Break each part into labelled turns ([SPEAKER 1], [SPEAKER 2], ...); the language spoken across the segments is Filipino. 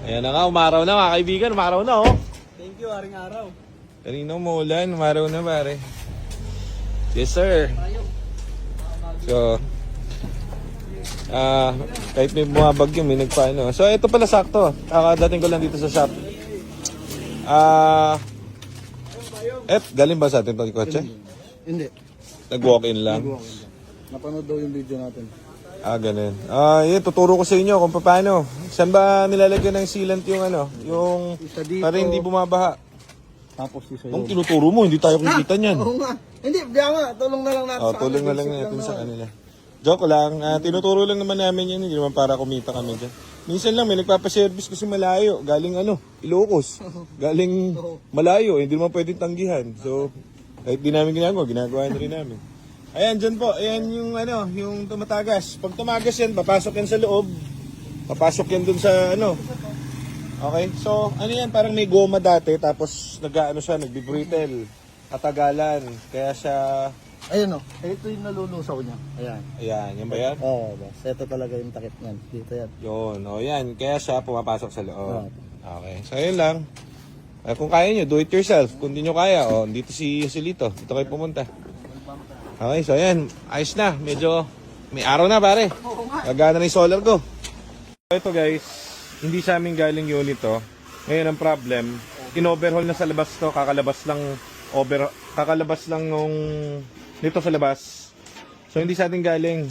[SPEAKER 1] Ayan na nga, umaraw na mga kaibigan, umaraw na oh.
[SPEAKER 2] Thank you, aring araw.
[SPEAKER 1] Kanina umulan, umaraw na pare. Yes sir. So, kahit may bumabagyo, may nagpaano. So ito pala sakto, kakadating ko lang dito sa shop. Galing ba sa atin pag kotse?
[SPEAKER 2] Hindi.
[SPEAKER 1] Nag-walk-in lang.
[SPEAKER 2] Napanood daw yung video natin.
[SPEAKER 1] Ganun. Yun, tuturo ko sa inyo kung paano. Saan ba nilalagyan ng sealant yung yung
[SPEAKER 2] Isa dito.
[SPEAKER 1] para hindi bumabaha.
[SPEAKER 2] Tapos isa
[SPEAKER 1] Nung
[SPEAKER 2] yun.
[SPEAKER 1] tinuturo mo, hindi tayo kumita niyan.
[SPEAKER 2] Oo nga. Hindi, biyama. Tulong na lang natin sa
[SPEAKER 1] Tulong na lang natin sa kanila. Joke lang, tinuturo lang naman namin yan, hindi naman para kumita kami dyan. Minsan lang may nagpapaservice kasi malayo, galing Ilocos, galing malayo, hindi naman pwedeng tanggihan. So, kahit di namin ginagawa na rin namin. Ayan, dyan po, ayan yung yung tumatagas. Pag tumagas yan, papasok yan sa loob, papasok yan dun sa Okay, so yan, parang may goma dati, tapos nagbi-brittle, katagalan, kaya siya...
[SPEAKER 2] Ayun o. Ito yung nalulusaw niya. Ayan.
[SPEAKER 1] Ayan, yan ba yan?
[SPEAKER 2] Oo, boss. Ito talaga yung takip niyan. Dito yan.
[SPEAKER 1] Yun, yan. Kaya siya pumapasok sa loob. Okay, so yun lang. Kung kaya nyo, do it yourself. Kung di nyo kaya, dito si Lito. Dito kayo pumunta. Okay, so yan. Ayos na. Medyo may araw na pare. Gagana na yung solar ko. Ito guys, hindi sa amin galing unit to. Ngayon ang problem, in-overhaul na sa labas to. Kakalabas lang nung dito sa labas. So hindi sa atin galing.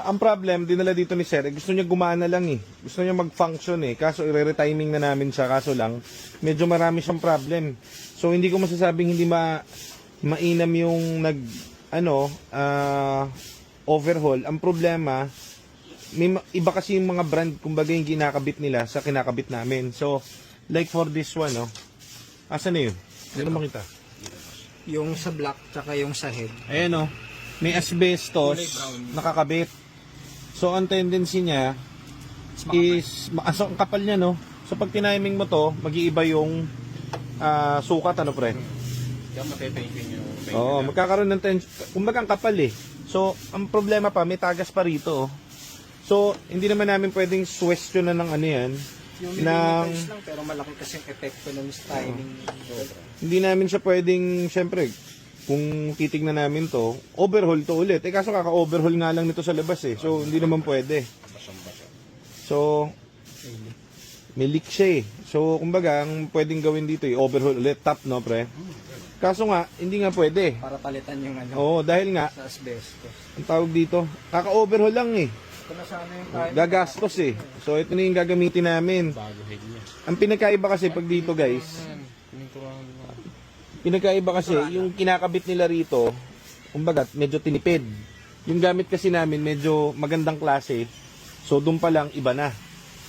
[SPEAKER 1] Ang problem, dinala dito ni Sir, gusto niya gumana lang Gusto niya mag-function Kaso i-retiming na namin siya. Kaso lang, medyo marami siyang problem. So hindi ko masasabing hindi mainam yung overhaul. Ang problema, may iba kasi yung mga brand, kumbaga yung kinakabit nila sa kinakabit namin. So, like for this one, asan na yun? Hindi na makita.
[SPEAKER 3] Yung sa black, tsaka yung sa head.
[SPEAKER 1] Ayan may asbestos nakakabit. So, ang tendency niya is, ang kapal niya So, pag tiniming mo to, mag-iiba yung sukat, pre? Oo, magkakaroon ng tension. Kumbaga ang kapal So, ang problema pa, may tagas pa rito. So, hindi naman namin pwedeng question na ng yan.
[SPEAKER 3] Yung millimeters lang, pero malaki kasing epekto ng timing.
[SPEAKER 1] Hindi namin siya pwedeng, syempre, kung titignan namin to, overhaul to ulit. Kaso kaka-overhaul nga lang nito sa labas So, hindi naman pwede. So, may leak siya So, kumbaga, ang pwedeng gawin dito overhaul ulit, top, pre? Kaso nga, hindi nga pwede.
[SPEAKER 3] Para palitan yung
[SPEAKER 1] Oo, dahil nga,
[SPEAKER 3] sa asbestos.
[SPEAKER 1] ang tawag dito, kaka-overhaul lang
[SPEAKER 3] Ito na sana yung timing.
[SPEAKER 1] gagastos So, ito na yung gagamitin namin. Ang pinakaiba kasi pag dito, guys, yung kinakabit nila rito, kumbaga, medyo tinipid. Yung gamit kasi namin, medyo magandang klase. So, doon pa lang, iba na.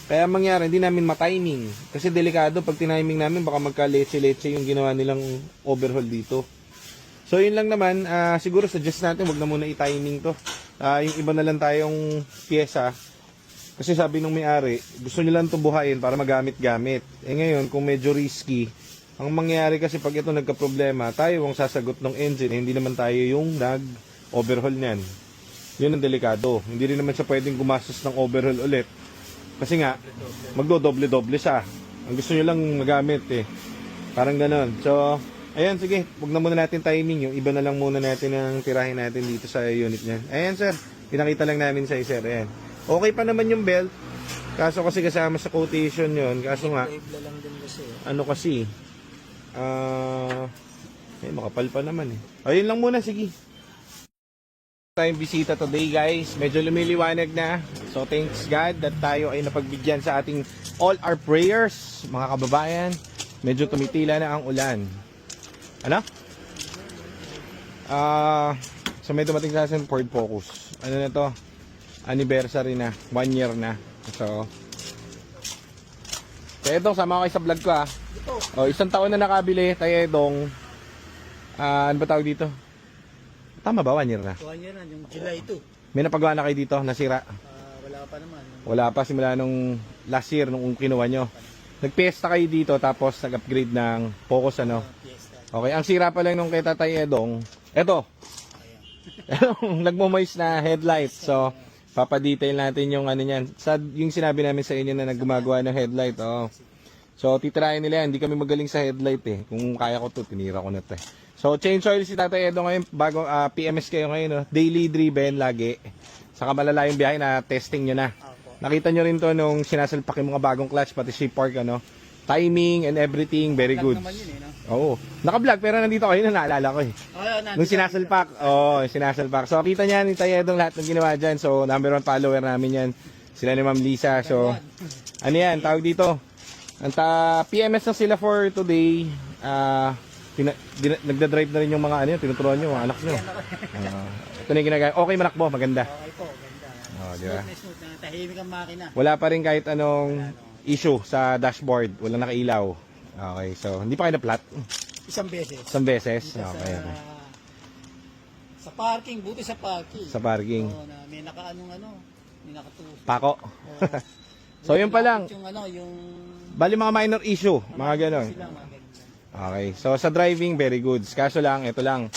[SPEAKER 1] Kaya mangyari, hindi namin matiming. Kasi delikado, pag tiniming namin, baka magka-leche-leche yung ginawa nilang overhaul dito. So, yun lang naman. Siguro, suggest natin, wag na muna i-timing to. Yung iba na lang tayong pyesa. Kasi sabi nung may-ari, gusto nyo lang ito buhayin para magamit-gamit. Ngayon, kung medyo risky, ang mangyayari kasi pag ito nagka-problema, tayo ang sasagot ng engine, hindi naman tayo yung nag-overhaul niyan. Yun ang delikado. Hindi rin naman siya pwedeng gumastos ng overhaul ulit. Kasi nga, magdo-doble-doble siya. Ang gusto nyo lang magamit Parang ganon. So, ayan, sige. Huwag na muna natin timing. Yung iba na lang muna natin ang tirahin natin dito sa unit niya. Ayan, sir. Pinakita lang namin sa sir. Ayan. Okay pa naman yung belt. Kaso kasi kasama sa quotation yon. Kaso nga,
[SPEAKER 3] lang din kasi.
[SPEAKER 1] makapal pa naman Ayun lang muna, sige. Tayong bisita today, guys. Medyo lumiliwanag na. So, thanks God that tayo ay napagbigyan sa ating all our prayers, mga kababayan. Medyo tumitila na ang ulan. So may dumating sa akin Ford Focus. Na to? Anniversary na. 1 year na. So ito, sama kayo sa vlog ko isang taon na nakabili. Tayo itong ano ba tawag dito? Tama ba? 1 year na?
[SPEAKER 3] 1 year na, yung July 2.
[SPEAKER 1] May napagawa na kayo dito? Nasira?
[SPEAKER 3] Wala pa naman.
[SPEAKER 1] Wala pa, simula nung last year nung kinuha nyo. Nagpiesta kayo dito tapos nag-upgrade ng Focus Okay, ang sira pa lang nung kay Tatay Edong, eto. Nagmo-moist na headlight. So, Papadetail natin yung ano niyan. Yung sinabi namin sa inyo na naggumagawa ng headlight. Oh. So, titirahin nila yan. Hindi kami magaling sa headlight eh. Kung kaya ko to, tinira ko na to eh. So, change oil si Tatay Edo ngayon. Bago PMS kayo ngayon. No? Daily driven lagi. Saka malala yung biyahe na testing nyo na. Nakita nyo rin to nung sinasalpak yung mga bagong clutch, pati si Park, ano. Timing and everything, very good.
[SPEAKER 3] naman yun eh, no?
[SPEAKER 1] Oo. Naka-vlog, pero nandito kayo na naalala ko eh. Nung sinasalpak. Oo, sinasalpak. So, kita niya ni Tayedong lahat ng ginawa dyan. So, number 1 follower namin yan. Sila ni Ma'am Lisa. So, ano yan, tawag dito. PMS na sila for today. Nagda-drive na rin yung mga ano yun, tinuturuan nyo, mga anak nyo. Ito na yung ginagaya. Okay, manakbo, maganda.
[SPEAKER 3] Okay po, ganda.
[SPEAKER 1] Oh, di ba?
[SPEAKER 3] Smooth na, tahimik ang makina.
[SPEAKER 1] Wala pa rin kahit anong issue sa dashboard. Walang nakailaw. Okay, so hindi pa kayo na-flat?
[SPEAKER 3] Isang beses.
[SPEAKER 1] Isang beses?
[SPEAKER 3] Dito
[SPEAKER 1] Okay, okay.
[SPEAKER 3] Sa parking, buti sa parking.
[SPEAKER 1] Sa parking.
[SPEAKER 3] Oo, na may may nakatusok.
[SPEAKER 1] Pako.
[SPEAKER 3] Oo.
[SPEAKER 1] So yun pa lang.
[SPEAKER 3] Yung yung
[SPEAKER 1] Bali mga minor issue. Mga ganon.
[SPEAKER 3] sila mga ganun.
[SPEAKER 1] Okay, so sa driving, very good. Kaso lang, ito lang.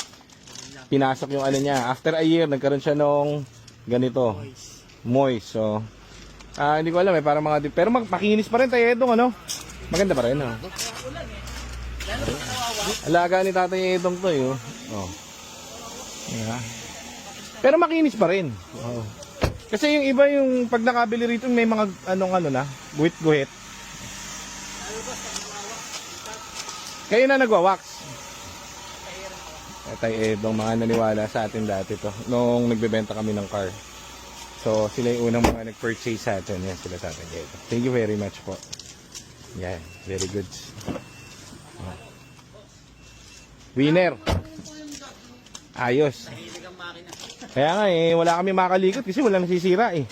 [SPEAKER 1] Pinasok yung ano niya. After a year, nagkaroon siya nung ganito. Moist. So, hindi ko alam eh. Parang mga... Pero makinis pa rin tayo itong ano. Maganda pa rin. Oh. Alaga ni Tatay Edong to eh. Oh. Yeah. Pero makinis pa rin. Oh. Kasi yung iba yung pag nakabili rito may mga ano na, guhit-guhit. Kayo na nagwa-wax. Tatay Edong, mga naniwala sa atin dati to nung nagbebenta kami ng car. So sila yung unang mga nag-purchase sa atin. Yan sila Tatay Edong. Thank you very much po. Yan, very good. Winner. Ayos.
[SPEAKER 3] Tahimik ang makina.
[SPEAKER 1] Kaya nga eh, wala kami makalikot kasi wala nasisira eh.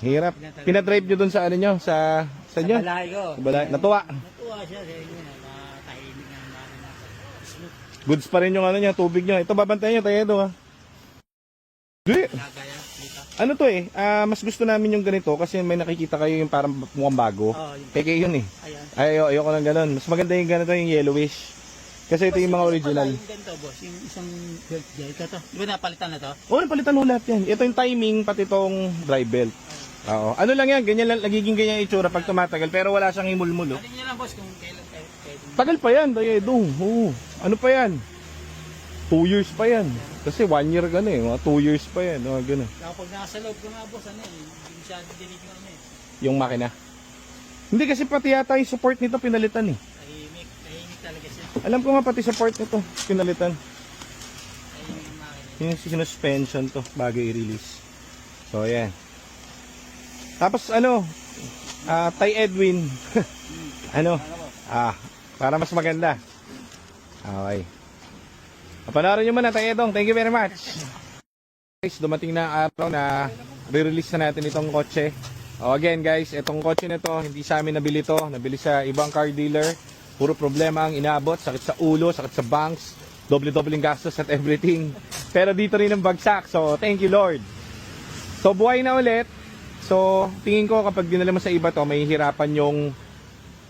[SPEAKER 1] Hirap. Pinadrive nyo dun sa ano nyo, sa nyo?
[SPEAKER 3] Balay ko.
[SPEAKER 1] Sa balay. Natuwa.
[SPEAKER 3] Natuwa siya sa inyo na tahimik ang makina. Smooth.
[SPEAKER 1] Goods pa rin yung ano nyo, tubig nyo. Ito babantayan nyo, tayo ito ha. Di.
[SPEAKER 3] Nagaya. Dito.
[SPEAKER 1] Ano to eh, mas gusto namin yung ganito kasi may nakikita kayo yung parang mukhang bago.
[SPEAKER 3] Oo, yun.
[SPEAKER 1] Peke yun eh.
[SPEAKER 3] Ayan.
[SPEAKER 1] Ayoko ng ganun. Mas maganda yung ganito, yung yellowish. Kasi ito yung mga original.
[SPEAKER 3] Yung ganito, boss. Yung isang ito to. Di ba napalitan na to?
[SPEAKER 1] Oo, napalitan mo lahat yan. Ito yung timing, pati itong drive belt. Oo. Ano lang yan, ganyan lang, nagiging ganyan yung itsura pag tumatagal, pero wala siyang imulmulo.
[SPEAKER 3] Ano niya lang, boss, kung kailan kayo.
[SPEAKER 1] Tagal pa yan, Tayo Edong. Oo. Ano pa yan? 2 years pa yan. Kasi 1 year ka na eh, mga 2 years pa yan. Mga gano'n.
[SPEAKER 3] Kapag nasa loob ko nga, boss, hindi masyado dinig yung
[SPEAKER 1] Yung makina. Hindi kasi pati yata yung support nito pinalitan eh.
[SPEAKER 3] Tahimik talaga siya.
[SPEAKER 1] Alam ko nga pati support nito pinalitan.
[SPEAKER 3] Tahimik yung makina.
[SPEAKER 1] Yung suspension to bago i-release. So ayan. Tapos ano, Tay Edwin. Ano? Para mas maganda. Okay. Panoorin nyo muna, Tay Edong. Thank you very much. Guys, dumating na ang araw na re-release na natin itong kotse. Again guys, itong kotse na to, hindi sa amin nabili to. Nabili sa ibang car dealer. Puro problema ang inaabot. Sakit sa ulo, sakit sa banks. Doble-dobleng gastos at everything. Pero dito rin ang bagsak. So, thank you Lord. So, buhay na ulit. So, tingin ko kapag dinala mo sa iba to, may hirapan yung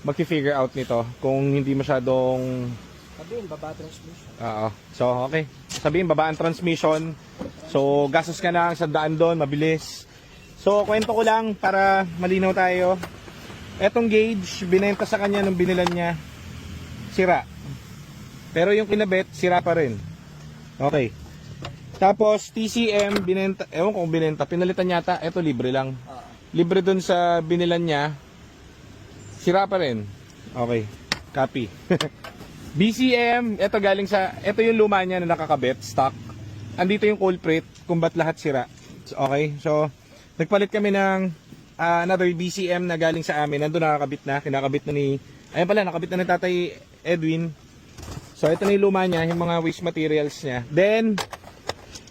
[SPEAKER 1] mag-figure out nito. Kung hindi masyadong...
[SPEAKER 3] Sabihin, baba transmission.
[SPEAKER 1] Oo. So, okay. Sabihin, babaan transmission. So, gastos ka na sa daan doon, mabilis. So, kwento ko lang para malinaw tayo. Etong gauge, binenta sa kanya nung binilan niya, sira. Pero yung kinabit, sira pa rin. Okay. Tapos, TCM, binenta, ewan kung binenta, pinalitan yata, eto libre lang. Libre dun sa binilan niya, sira pa rin. Okay. Copy. BCM, ito galing sa, ito yung luma niya na nakakabit, stock. Andito yung culprit, kung ba't lahat sira. Okay, so, nagpalit kami ng another BCM na galing sa amin. Nandun nakakabit na, kinakabit na ni, ayun pala, nakabit na ni Tatay Edwin. So, ito na yung luma niya, yung mga waste materials niya. Then,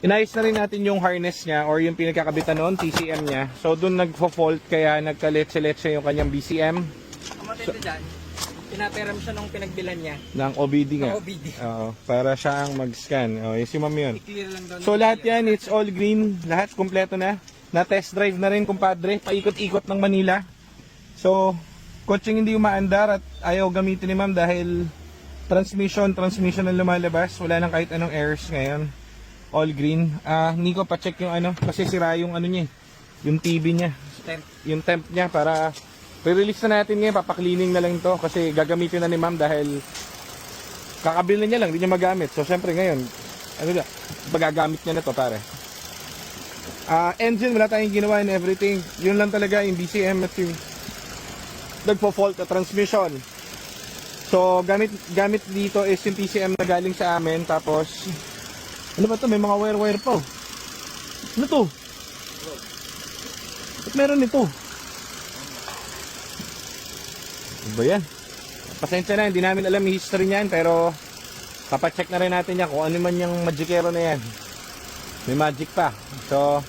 [SPEAKER 1] inayos na rin natin yung harness niya or yung pinagkakabitan noon, TCM niya. So, dun nagfo-fault, kaya nagkaletse-letse yung kanyang BCM.
[SPEAKER 3] Matindi dyan, pinaperam siya nung pinagbilan niya.
[SPEAKER 1] Ng OBD nga.
[SPEAKER 3] Ng OBD.
[SPEAKER 1] Oo, para siya ang mag-scan. Yes, yung ma'am yun.
[SPEAKER 3] I-clear lang doon.
[SPEAKER 1] So lahat yan, it's all green. Lahat kompleto na. Na-test drive na rin, kumpadre. Paikot-ikot ng Manila. So, coaching hindi umaandar at ayaw gamitin ni ma'am dahil transmission ang lumalabas. Wala nang kahit anong errors ngayon. All green. Hindi ko pa-check yung ano, kasi sira yung ano niya. yung TV niya.
[SPEAKER 3] Temp.
[SPEAKER 1] Yung temp niya para re-release na natin ngayon. Papaklining na lang to kasi gagamitin na ni ma'am dahil kakabili niya lang, hindi niya magamit. So syempre ngayon, ano ba, magagamit niya na to pare. Engine, wala tayong ginawa and everything. Yun lang talaga yung BCM at yung nagpo-fault na transmission. So gamit dito is yung PCM na galing sa amin. Tapos ano ba to, may mga wire pa. Ano to? Ba't meron ito? Ano ba yan? Pasensya na, hindi namin alam yung history niyan, pero papacheck na rin natin yan kung ano man yung magikero na yan. May magic pa. So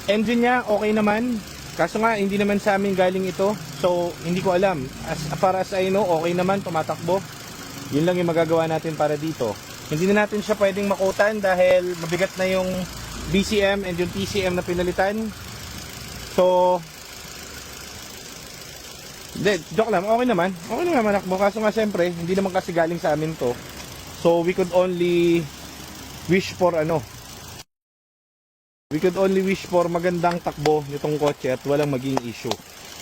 [SPEAKER 1] engine niya okay naman, kaso nga hindi naman sa amin galing ito, so hindi ko alam. As far as I know, okay naman, tumatakbo. Yun lang yung magagawa natin para dito. Hindi na natin siya pwedeng makutan dahil mabigat na yung BCM and yung TCM na pinalitan. So hindi, joke lang, okay naman manakbo, kaso nga siyempre hindi naman kasi galing sa amin to, so we could only wish for magandang takbo nitong kotse at walang maging issue.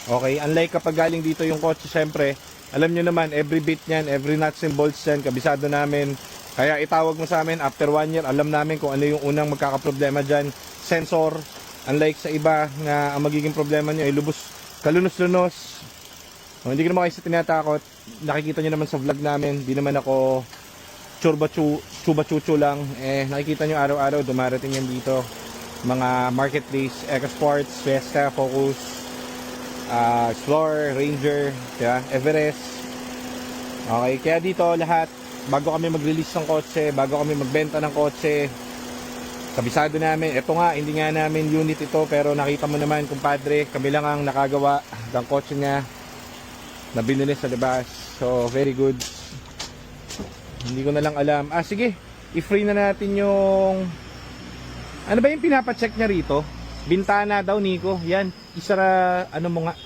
[SPEAKER 1] Okay, unlike kapag galing dito yung kotse, syempre alam nyo naman, every bit nyan, every nuts and bolts yan, kabisado namin. Kaya itawag mo sa amin after 1 year, alam namin kung ano yung unang magkakaproblema dyan. Sensor, unlike sa iba na ang magiging problema nyo ay kalunos-lunos. O, hindi ko naman kayo sa tinatakot. Nakikita nyo naman sa vlog namin, di naman ako chuba-chuchu lang. Nakikita nyo araw-araw, dumarating yan dito. Mga marketplace, EcoSports, Fiesta, Focus, Explorer, Ranger, diba? Everest. Okay, kaya dito lahat, bago kami mag-release ng kotse, bago kami magbenta ng kotse, kabisado namin. Ito nga, hindi nga namin unit ito, pero nakita mo naman, kumpadre, kami lang ang nakagawa ng kotse niya na binili sa labas. So, very good. Hindi ko na lang alam. Sige, i-free na natin yung... Ano ba yung pinapacheck niya rito? Bintana daw, Nico. Yan, isara, ano mo nga,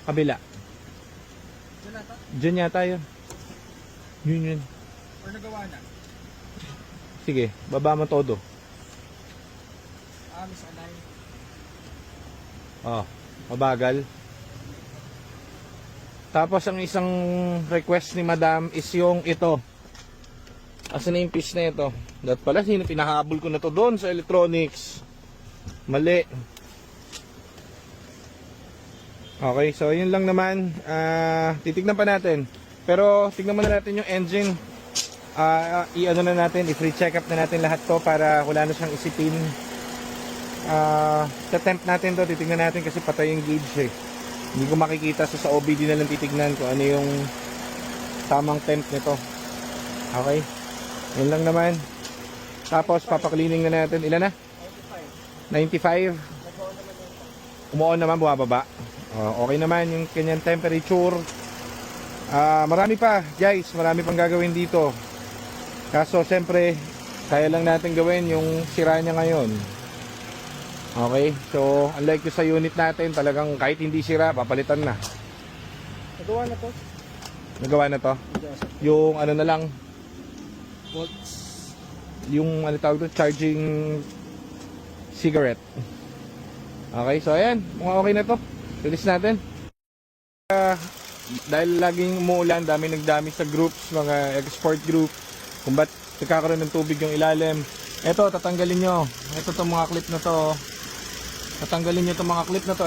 [SPEAKER 1] kabila. Diyan yata yun. Yun.
[SPEAKER 3] Or nagawa na?
[SPEAKER 1] Sige, baba mo todo.
[SPEAKER 3] Misalay.
[SPEAKER 1] Mabagal. Tapos ang isang request ni Madam is yung ito. Asan na yung piece na ito? Dapat pala, pinahabol ko na to doon sa electronics. Mali. Okay, so yun lang naman. Titignan pa natin. Pero tignan muna natin yung engine. I-ano na natin, i-free check up na natin lahat to para wala na siyang isipin. Sa temp natin to, titignan natin kasi patay yung gauge eh. Hindi ko makikita, so sa OBD na lang titignan ko ano yung tamang temp nito. Okay, yun lang naman. Tapos papaklining na natin. Ilan na? 95. Umuon naman, bumababa. Okay naman yung kanyang temperature. Marami pa guys, marami pang gagawin dito. Kaso siyempre kaya lang natin gawin yung sira niya ngayon. Okay, so unlike yung sa unit natin, talagang kahit hindi sira, papalitan na. Nagawa na to? Yung ano na lang,
[SPEAKER 3] Bolts.
[SPEAKER 1] yung ano tawag doon, charging cigarette. Okay, so ayan, mga okay na to. Release natin. Dahil laging umuulan, dami nagdami sa groups, mga export group, kung ba't nagkakaroon ng tubig yung ilalim. Ito, tatanggalin nyo. Ito itong mga clip na to. Tatanggalin nyo itong mga clip na to.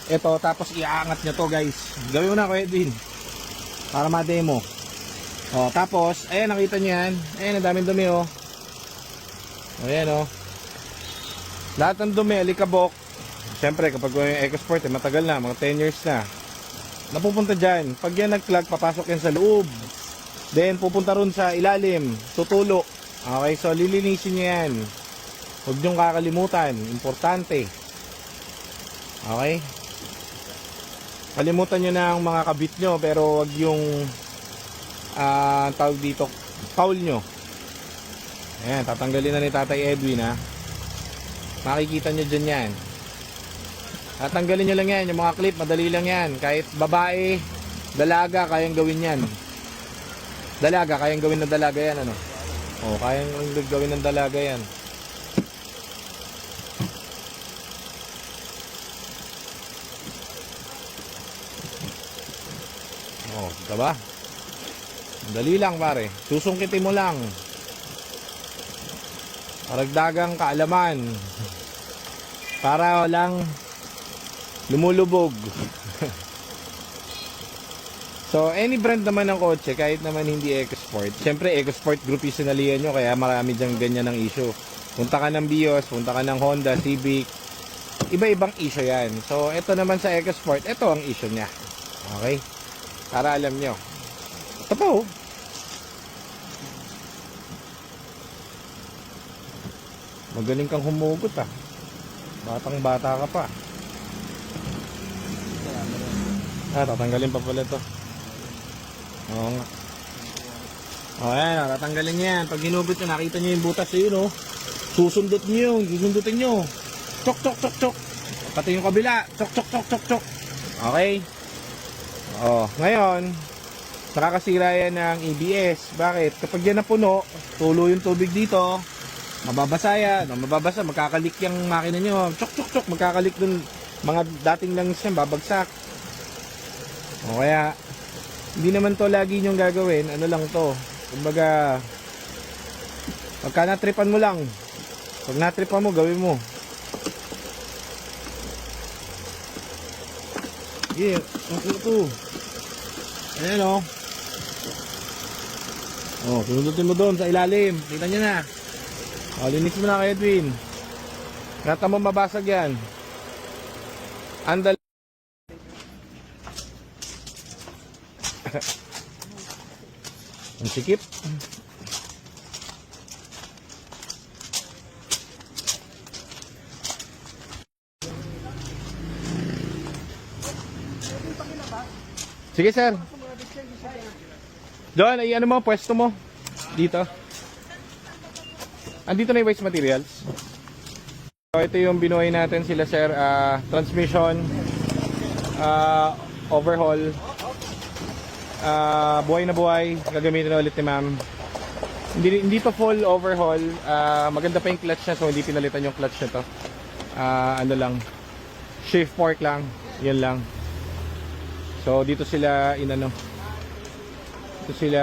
[SPEAKER 1] Ito, tapos iaangat nyo to guys. Gawin mo na ko Edwin, para ma-demo. Tapos, ayan, nakita nyo yan. Ayan, ang daming dumi ayan lahat ng dumi, alikabok. Siyempre, kapag yung EcoSport, matagal na, mga 10 years na. Napupunta dyan. Pag yan nag-clog, papasok yan sa loob. Then, pupunta ron sa ilalim. Tutulo. Okay, so lilinisin nyo yan. Huwag nyong kakalimutan. Importante. Okay? Kalimutan nyo na ang mga kabit nyo, pero huwag yung tawag dito, foul nyo. Ayan, tatanggalin na ni Tatay Edwin ha. Makikita nyo dyan yan. Tatanggalin nyo lang yan, yung mga clip, madali lang yan. Kahit babae, dalaga, kayang gawin yan. Dalaga, kayang gawin ng dalaga yan, ano? Kayang gawin ng dalaga yan. Oh, diba? Dali lang pare. Susungkitin mo lang. Paragdagang kaalaman. Para walang lumulubog. So, any brand naman ng kotse, kahit naman hindi EcoSport. Siyempre, EcoSport group yung sinalihan nyo, kaya marami dyang ganyan ng issue. Punta ka ng Vios, punta ka ng Honda, Civic. Iba-ibang issue yan. So, ito naman sa EcoSport, ito ang issue niya. Okay? Para alam nyo. Ito po. Magaling kang humugot ah. Batang-bata ka pa. Tatanggalin pa pala to. Oo nga. Ayan, tatanggalin niya yan. Pag hinugot nyo, nakita nyo yung butas yun, oh. Susundot nyo yung, susundutin nyo. Chok, chok, chok, chok. Pati yung kabila. Chok, chok, chok, chok, chok. Okay. Ngayon, nakakasira yan ng ABS. Bakit? Kapag yan napuno, tulo yung tubig dito, mababasa yan. Mababasa, magkakalik yung makina nyo. Chok, chok, chok. Magkakalik dun. Mga dating langis yan, babagsak. O kaya, hindi naman to lagi nyong gagawin. Ano lang to. Kumbaga, pagka natripan mo lang. Pag natripan mo, gawin mo. Yeah, ito. Ayan o. Sundutin mo doon sa ilalim. Kita nyo na. Linis mo na kay Edwin. Kata mo mabasag yan. Andal. Ang sikip. Sige sir. John, ay ano mo, pwesto mo dito. Andito na yung waste materials. So, ito yung binuhay natin sila sir. Transmission, overhaul, buhay na buhay, gagamitin na ulit ni ma'am. Hindi pa full overhaul. Maganda pa yung clutch niya, so hindi pinalitan yung clutch na to. Ano lang, shift fork lang, yan lang. So dito sila dito sila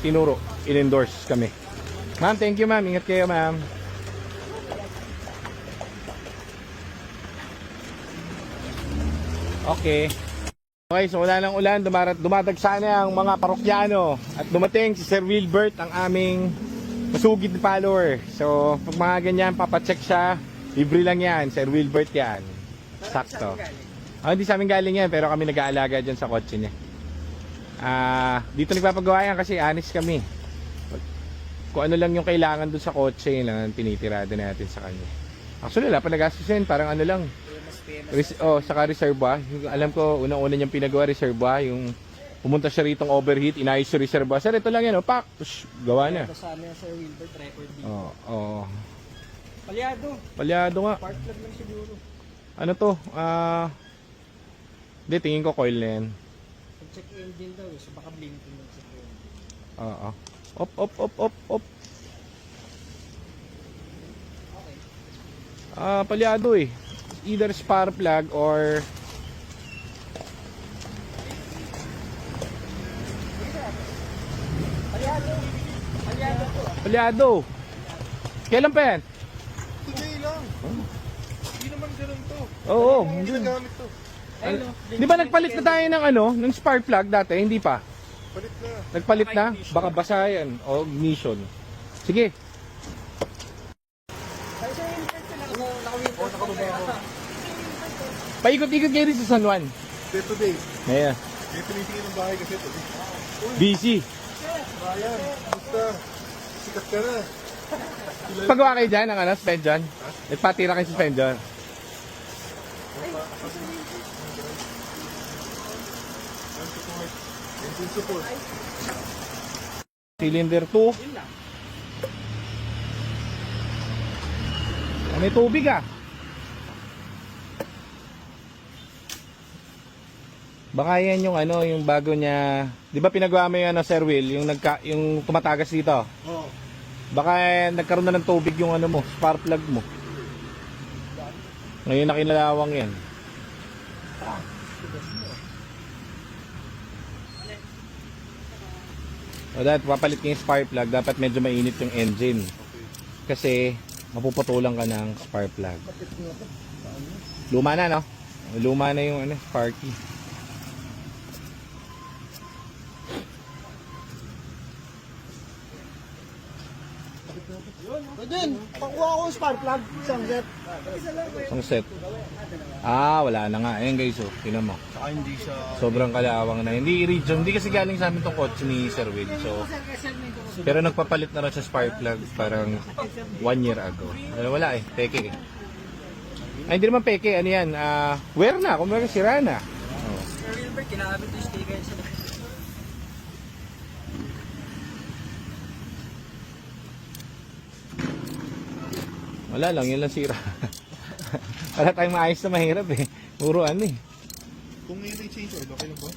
[SPEAKER 1] tinuro, in-endorse kami. Ma'am, thank you ma'am, ingat kayo ma'am. Okay. Okay, so wala ng ulan, dumadagsa na ang mga parokyano at dumating si Sir Wilbert, ang aming masugid na follower. So, pag mga ganyan, papacheck siya, libre lang yan, Sir Wilbert yan. Sakto. Hindi sa amin galing yan, pero kami nag-aalaga dyan sa kotse niya. Dito nagpapagawa yan kasi honest kami. Kung ano lang yung kailangan dun sa kotse, yun lang ang tinitirada natin sa kanya. Actually, wala pa nagastusin, parang ano lang. Saka reserva. Alam ko, unang-una niyang pinagawa reserva. Yung pumunta siya ritong overheat, inayos yung reserva. Sir, ito lang yan, pak! Gawa na.
[SPEAKER 3] Kasama yung Sir Wilbert, record dito.
[SPEAKER 1] Palyado.
[SPEAKER 3] Palyado.
[SPEAKER 1] Palyado nga.
[SPEAKER 3] Part plug lang siguro.
[SPEAKER 1] Ano to? Hindi, tingin ko coil na yan.
[SPEAKER 3] Check engine daw, so baka blinking lang sa phone.
[SPEAKER 1] Oo. Op.
[SPEAKER 3] Okay.
[SPEAKER 1] Palyado eh. Either spark plug or palyado. Kailan pa yan?
[SPEAKER 2] Today lang. Hindi naman ganun to.
[SPEAKER 1] Oo.
[SPEAKER 2] Hindi nagamit to.
[SPEAKER 1] Di ba nagpalit na tayo ng ng spark plug dati? Hindi pa.
[SPEAKER 2] Palit na.
[SPEAKER 1] Nagpalit na? Baka basa yan. O ignition. Sige. Paikot-ikot kayo rin sa San Juan.
[SPEAKER 2] Today.
[SPEAKER 1] Ngayon.
[SPEAKER 2] May tumitingin ng bahay kasi ito.
[SPEAKER 1] Busy.
[SPEAKER 2] Ryan, basta. Sikat ka na.
[SPEAKER 1] Pagawa kayo dyan ng suspension. Nagpatira kayo suspension.
[SPEAKER 2] Engine support.
[SPEAKER 1] Cylinder 2. May tubig ah. Baka yan yung yung bago niya. 'Di ba pinagawa mo yung Sir Will, yung yung tumatagas dito?
[SPEAKER 2] Oo.
[SPEAKER 1] Baka nagkaroon na ng tubig yung mo, spark plug mo. Ngayon na kinalawang yan. O dahil papalit ka yung spark plug, dapat medyo mainit yung engine. Kasi mapuputulan ka ng spark plug. Luma na, no? Luma na yung sparky.
[SPEAKER 2] Pwede, pakuha ko yung spark plug. Isang set.
[SPEAKER 1] Isang set. Ah, wala na nga. Ayan guys, oh. Tingnan mo.
[SPEAKER 2] Saka hindi siya...
[SPEAKER 1] Sobrang kalawang na. Hindi original. Hindi kasi galing sa amin tong kotse ni Sir Will. So, pero nagpapalit na rin sa spark plug parang 1 year ago. Wala eh. Peke eh. Ay, hindi naman peke. Ano yan? Wear na. Kung baga sira na. Oh.
[SPEAKER 3] Sir Wilbert, kinakabit yung sticker sa
[SPEAKER 1] Wala lang. Yun lang sira. Wala tayong maayos na mahirap eh. Puro ano eh.
[SPEAKER 2] Kung ngayon ay change oil, okay lang ba?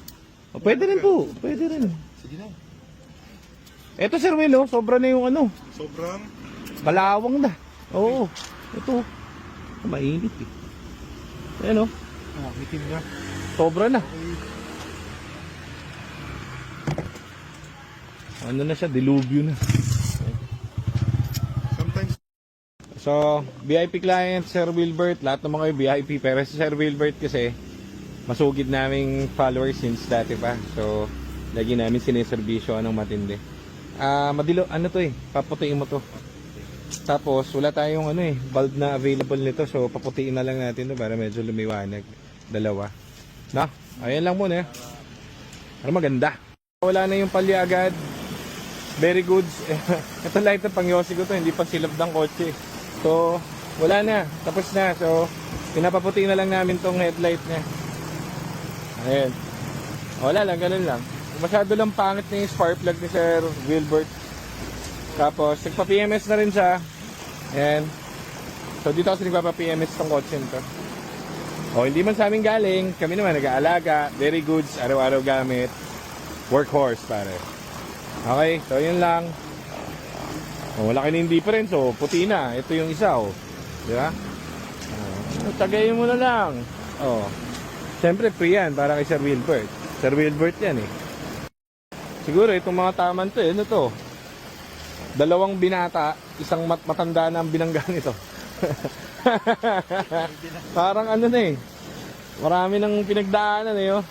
[SPEAKER 1] Oh, pwede rin po. Pwede rin.
[SPEAKER 2] Sige na.
[SPEAKER 1] Eto Sir Will, oh. Sobra na yung ano.
[SPEAKER 2] Sobrang...
[SPEAKER 1] Kalawang na. Oo. Ito. Mainit eh. Ayan oh.
[SPEAKER 2] Itim na.
[SPEAKER 1] Sobra na. Ano na siya? Dilubyo na.
[SPEAKER 2] Sometimes...
[SPEAKER 1] So, VIP client, Sir Wilbert. Lahat ng mga VIP. Pero si Sir Wilbert kasi masugid naming followers since dati pa. So, lagi namin siniservisyo ng matindi. Madilo, ano to eh. Paputiin mo to. Tapos, wala tayong bulb na available nito. So, paputiin na lang natin to para medyo lumiwanag. Dalawa. Na, ayan lang muna. Pero maganda. Wala na yung palya agad. Very good. Ito light na pang Yossi ko to. Hindi pa silab ng kotse. So, wala na. Tapos na. So, pinapaputiin na lang namin tong headlight niya. Ayan. Wala lang, ganun lang. Masyado lang pangit na yung spark plug ni Sir Wilbert. Tapos, nagpa-PMS na rin siya. Ayan. So, dito kasi nagpa-PMS tong kotse nito. O, hindi man sa amin galing. Kami naman nag-aalaga. Very goods. Araw-araw gamit. Workhorse, pare. Okay, so yun lang. O, wala kayong difference. O, puti na. Ito yung isa, o. Di ba? Tagayin mo na lang. O. Siyempre, free yan. Para kay Sir Wilbert. Sir Wilbert yan, eh. Siguro, itong mga taman to, ano to? 2 binata, isang matanda na ang binangga nito. Parang ano na eh. Marami nang pinagdaanan eh, oh.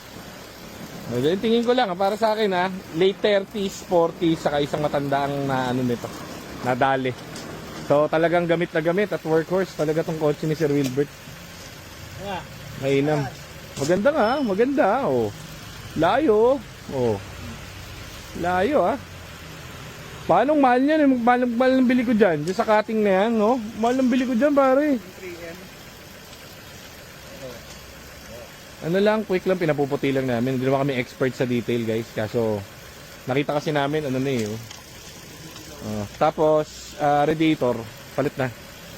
[SPEAKER 1] Tingin ko lang, para sa akin late 30s, 40s, saka isang matandang na ano nito, nadali. So talagang gamit na gamit at workhorse talaga tong kotse ni Sir Wilbert. Mainam. Maganda nga, maganda, oh. Layo, oh. Layo, ah. Paano mahal yan? Mahal ng bili ko dyan. Diyan sa cutting na yan, no? Mahal ng bili ko dyan, pare. Ano lang, quick lang, pinapuputi lang namin. Hindi naman kami expert sa detail, guys. Kaso, nakita kasi namin, ano na eh. Tapos, radiator, palit na.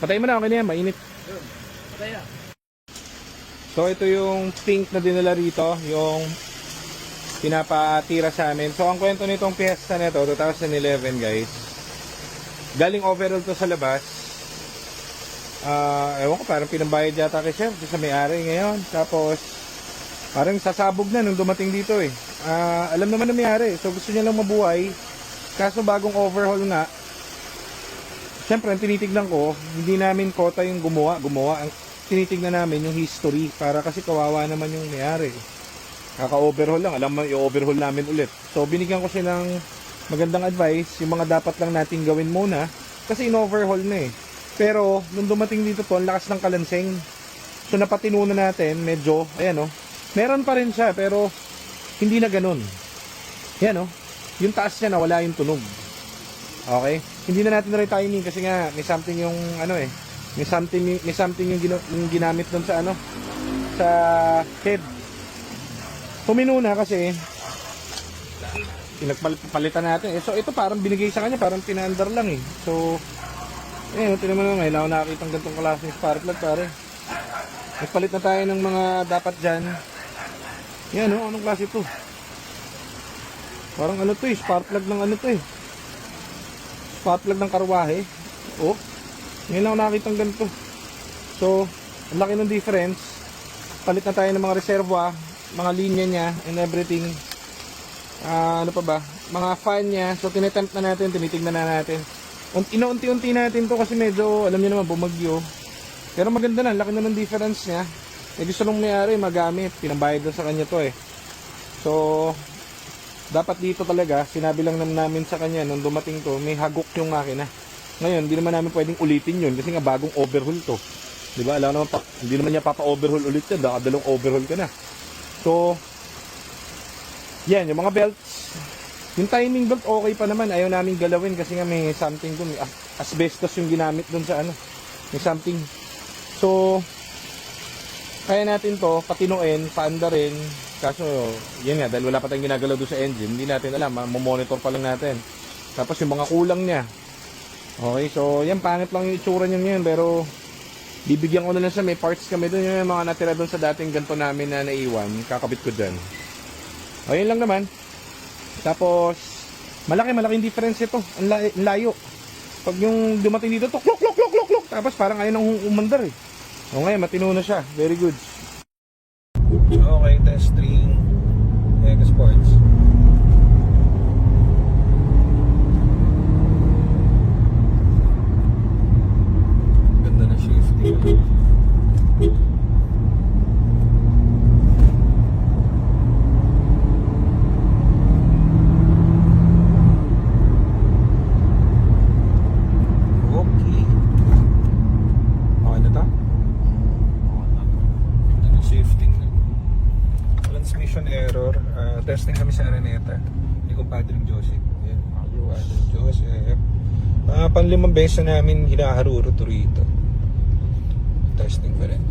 [SPEAKER 1] Patayin mo na, okay na yan, mainit. So, ito yung pink na dinala rito. Yung pinapatira sa amin. So, ang kwento nitong piyesta nito, 2011, guys. Galing overall to sa labas. Ewan ko, parang pinambayad yata kay Chef sa may-ari ngayon. Tapos, parang sasabog na nung dumating dito eh. Alam naman na may-ari. So, gusto niya lang mabuhay. Kaso, bagong overhaul nga. Siyempre, ang tinitignan ko, hindi namin kota yung gumawa. Ang tinitignan namin yung history. Para kasi kawawa naman yung may-ari. Kaka-overhaul lang. Alam mo, i-overhaul namin ulit. So, binigyan ko siya ng magandang advice. Yung mga dapat lang natin gawin muna. Kasi in-overhaul na eh. Pero, nung dumating dito to, ang lakas ng kalanseng. So, napatino na natin. Medyo, ayan o. Meron pa rin siya, pero hindi na ganun. Ayan o. Yung taas niya, nawala yung tunog. Okay? Hindi na natin retiming kasi nga, may something yung, ano eh. May something yung ginamit dun sa, ano, sa head. Tumino na kasi pinagpalitan natin. So ito parang binigay sa kanya, parang pinaandar lang eh. So tinan mo naman, kailangan nakakita ng ganitong klaseng spark plug pare. Nagpalit na tayo ng mga dapat dyan. Yan oh, anong klase ito? Parang ano to eh, spark plug ng ano to eh. Spark plug ng karwahe. Oh, ngayon lang nakakita ng ganito. So, ang laki ng difference. Palit na tayo ng mga reservoir, mga linya niya and everything. Ano pa ba? Mga fan niya. So, tinetempt na natin, tinitignan na natin. Inaunti-unti natin to kasi medyo, alam niyo naman, bumagyo. Pero maganda na, laki na ng difference niya. Eh, gusto nung may-ari magamit. Pinambayad na sa kanya to eh. So, dapat dito talaga, sinabi lang namin sa kanya nung dumating to, may hagok yung makina. Ngayon, hindi naman namin pwedeng ulitin yun kasi nga bagong overhaul to. Di ba? Alam naman, hindi naman niya papa-overhaul ulit yan. Dalawang overhaul ka na. So, yan, yung mga belts. Yung timing belt, okay pa naman. Ayaw namin galawin kasi nga may something doon. Asbestos yung ginamit doon sa ano. May something. So, kaya natin to, patinuin, paanda rin. Kaso, yan nga, dahil wala pa tayong ginagalaw doon sa engine, hindi natin alam, monitor pa lang natin. Tapos yung mga kulang niya. Okay, so yan, pangit lang yung itsura niya ngayon, pero bibigyan ko na lang siya, may parts kami doon, yung mga natira doon sa dating ganito namin na naiwan, kakabit ko dyan. O, yun lang naman. Tapos, malaking difference ito, ang layo. Pag yung dumating dito, tuk, luk, luk, luk, luk, luk, tapos parang ayaw nang umandar eh. O ngayon, matino na siya, very good. Okay, testing Mega Sports. Ganda na shifting. Okay. Okay na to? Ganda na shifting na. Transmission error. Testing kami sa Araneta. Ni kumpadring Joseph. Yan, kumpadring Joseph. Panlimang beses na namin hinaharuro to rito. Testing pa rin.